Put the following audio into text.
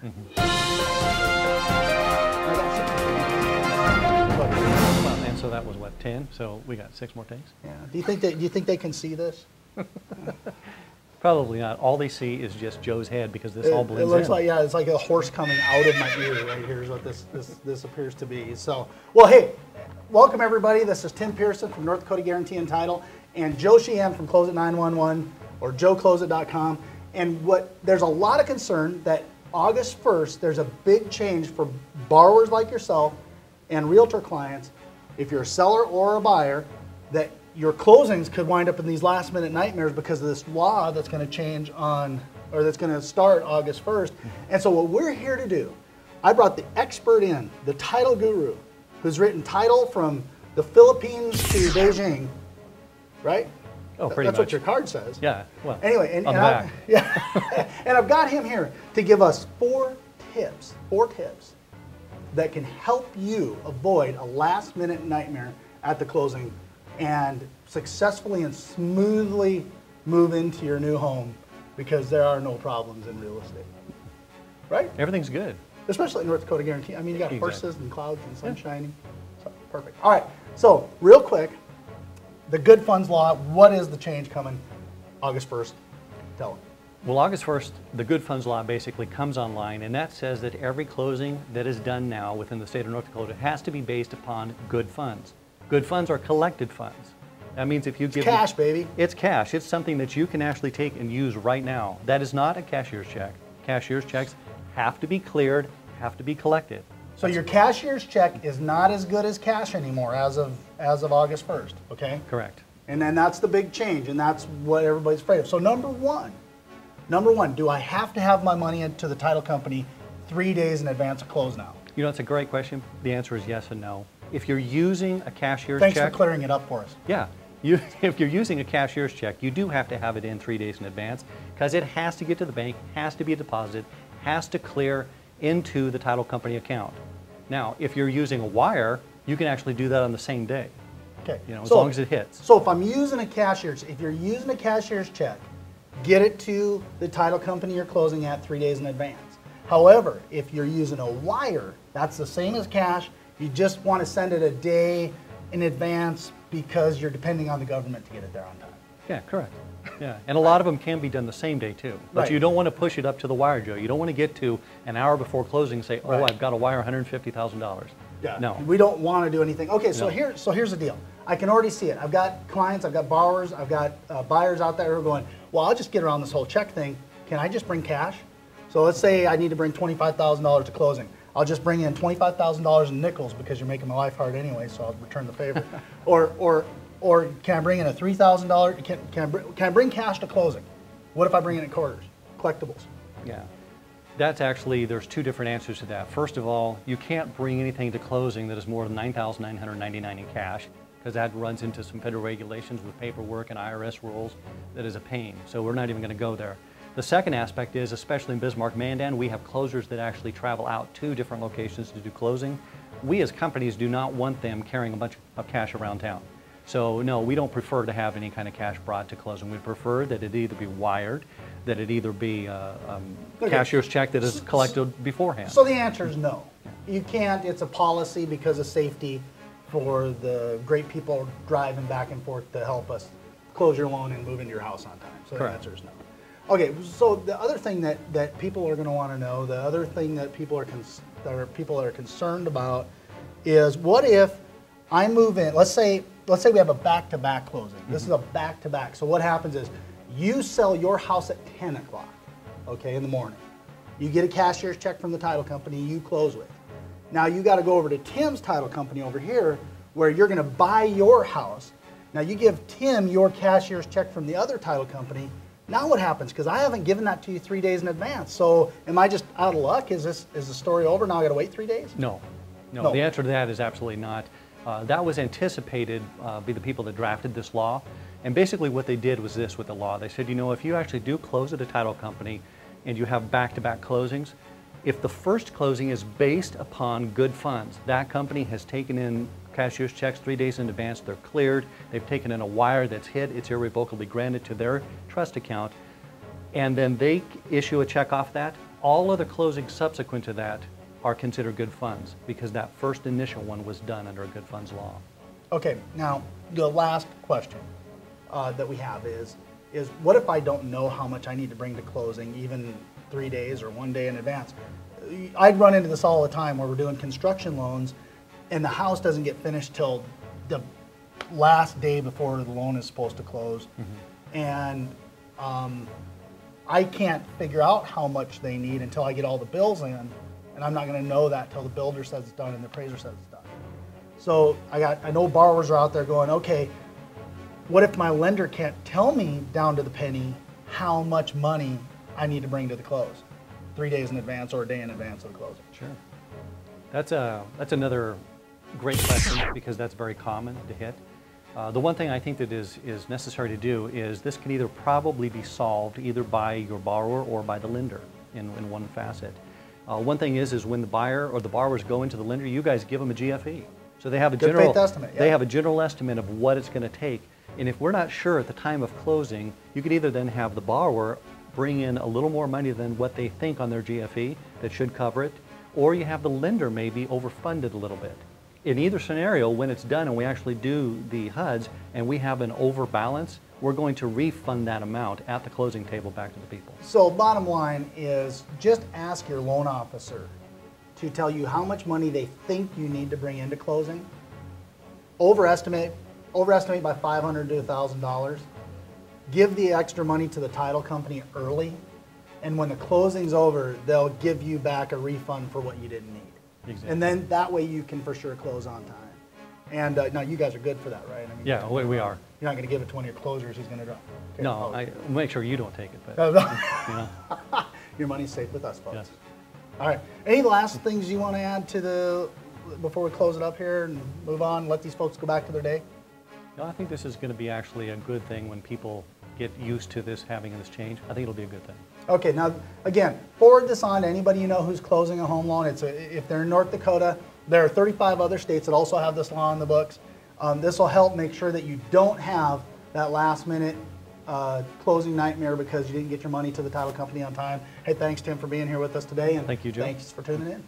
Well, and so that was what, 10? So we got 6 more takes? Yeah. Do you think they can see this? Probably not. All they see is just Joe's head because this all blends in. It looks like, yeah, it's like a horse coming out of my ear right here is what this appears to be. So, well, hey, welcome everybody. This is Tim Pearson from North Dakota Guaranty and Title and Joe Sheehan from Closeit 911 or joecloseit.com. And there's a lot of concern that August 1st, there's a big change for borrowers like yourself and realtor clients. If you're a seller or a buyer, that your closings could wind up in these last minute nightmares because of this law that's going to change that's going to start August 1st. And so what we're here to do, I brought the expert in, the title guru, who's written title from the Philippines to Beijing, right? Oh, pretty That's much. What your card says. Yeah, well, anyway, and yeah. And I've got him here to give us four tips that can help you avoid a last minute nightmare at the closing and successfully and smoothly move into your new home because there are no problems in real estate, right? Everything's good. Especially in North Dakota Guaranty. I mean, you got Exactly. horses and clouds and sun shining. So, perfect. All right, so real quick, the good funds law, what is the change coming August 1st? Tell them. Well, August 1st, the good funds law basically comes online, and that says that every closing that is done now within the state of North Dakota has to be based upon good funds. Good funds are collected funds. That means if you give cash, baby. It's cash. It's something that you can actually take and use right now. That is not a cashier's check. Cashier's checks have to be cleared, have to be collected. So your cashier's check is not as good as cash anymore as of August 1st, okay? Correct. And then that's the big change, and that's what everybody's afraid of. So number one, do I have to have my money into the title company 3 days in advance of close now? You know, it's a great question. The answer is yes and no. If you're using a cashier's Thanks check... for clearing it up for us. Yeah. If you're using a cashier's check, you do have to have it in 3 days in advance because it has to get to the bank, has to be deposited, has to clear into the title company account. Now, if you're using a wire, you can actually do that on the same day. Okay. You know, as long as it hits. So if you're using a cashier's check, get it to the title company you're closing at 3 days in advance. However, if you're using a wire, that's the same as cash. You just want to send it a day in advance because you're depending on the government to get it there on time. Yeah, correct. Yeah, and a lot of them can be done the same day too. But Right. you don't want to push it up to the wire, Joe. You don't want to get to an hour before closing and say, oh, Right. I've got to wire $150,000. Yeah. No. We don't want to do anything. Okay, so No. here's the deal. I can already see it. I've got clients, I've got borrowers, I've got buyers out there who are going, well, I'll just get around this whole check thing. Can I just bring cash? So let's say I need to bring $25,000 to closing. I'll just bring in $25,000 in nickels because you're making my life hard anyway, so I'll return the favor. or can I bring in a $3,000? Can I bring cash to closing? What if I bring in quarters, collectibles? Yeah. That's actually, there's two different answers to that. First of all, you can't bring anything to closing that is more than $9,999 in cash because that runs into some federal regulations with paperwork and IRS rules that is a pain. So we're not even going to go there. The second aspect is, especially in Bismarck, Mandan, we have closers that actually travel out to different locations to do closing. We as companies do not want them carrying a bunch of cash around town. So no, we don't prefer to have any kind of cash brought to closing. We prefer that it either be wired, that it either be a cashier's check that is collected beforehand. So the answer is no. You can't. It's a policy because of safety for the great people driving back and forth to help us close your loan and move into your house on time. So Correct. The answer is no. Okay, so the other thing that people are going to want to know, the other thing that people are concerned about is what if I move in, let's say we have a back-to-back closing. This is a back-to-back. So what happens is you sell your house at 10 o'clock, okay, in the morning. You get a cashier's check from the title company you close with. Now you got to go over to Tim's title company over here where you're going to buy your house. Now you give Tim your cashier's check from the other title company. Now what happens? Because I haven't given that to you 3 days in advance. So am I just out of luck? Is the story over? Now I got to wait 3 days? No. The answer to that is absolutely not. That was anticipated by the people that drafted this law. And basically what they did was this with the law. They said, you know, if you actually do close at a title company and you have back-to-back closings, if the first closing is based upon good funds, that company has taken in cashier's checks 3 days in advance, they're cleared, they've taken in a wire that's hit, it's irrevocably granted to their trust account, and then they issue a check off that, All other closings subsequent to that are considered good funds because that first initial one was done under a good funds law. Okay, now the last question that we have is what if I don't know how much I need to bring to closing, even 3 days or 1 day in advance? I'd run into this all the time where we're doing construction loans and the house doesn't get finished till the last day before the loan is supposed to close. And I can't figure out how much they need until I get all the bills in, and I'm not going to know that till the builder says it's done and the appraiser says it's done. So I know borrowers are out there going, okay, what if my lender can't tell me down to the penny how much money I need to bring to the close, 3 days in advance or a day in advance of the closing? Sure. That's another great question because that's very common to hit. The one thing I think that is necessary to do is this can either probably be solved either by your borrower or by the lender in one facet. One thing is when the buyer or the borrowers go into the lender, you guys give them a GFE. So they have a Good faith estimate, yeah. They have a general estimate of what it's going to take. And if we're not sure at the time of closing, you could either then have the borrower bring in a little more money than what they think on their GFE that should cover it, or you have the lender maybe overfunded a little bit. In either scenario, when it's done and we actually do the HUDs and we have an overbalance, we're going to refund that amount at the closing table back to the people. So bottom line is just ask your loan officer to tell you how much money they think you need to bring into closing. Overestimate by $500 to $1,000. Give the extra money to the title company early, and when the closing's over, they'll give you back a refund for what you didn't need. Exactly. And then that way you can for sure close on time. And now you guys are good for that, right? I mean, yeah, we are. You're not going to give it to one of your closers who's going to drop. No, I make sure you don't take it. But you know. Your money's safe with us, folks. Yes. All right. Any last things you want to add to before we close it up here and move on? Let these folks go back to their day. No, I think this is going to be actually a good thing when people get used to this, having this change. I think it'll be a good thing. Okay, now again, forward this on to anybody you know who's closing a home loan. If they're in North Dakota, there are 35 other states that also have this law in the books. This will help make sure that you don't have that last minute closing nightmare because you didn't get your money to the title company on time. Hey, thanks Tim for being here with us today. And thank you, Joe. Thanks for tuning in.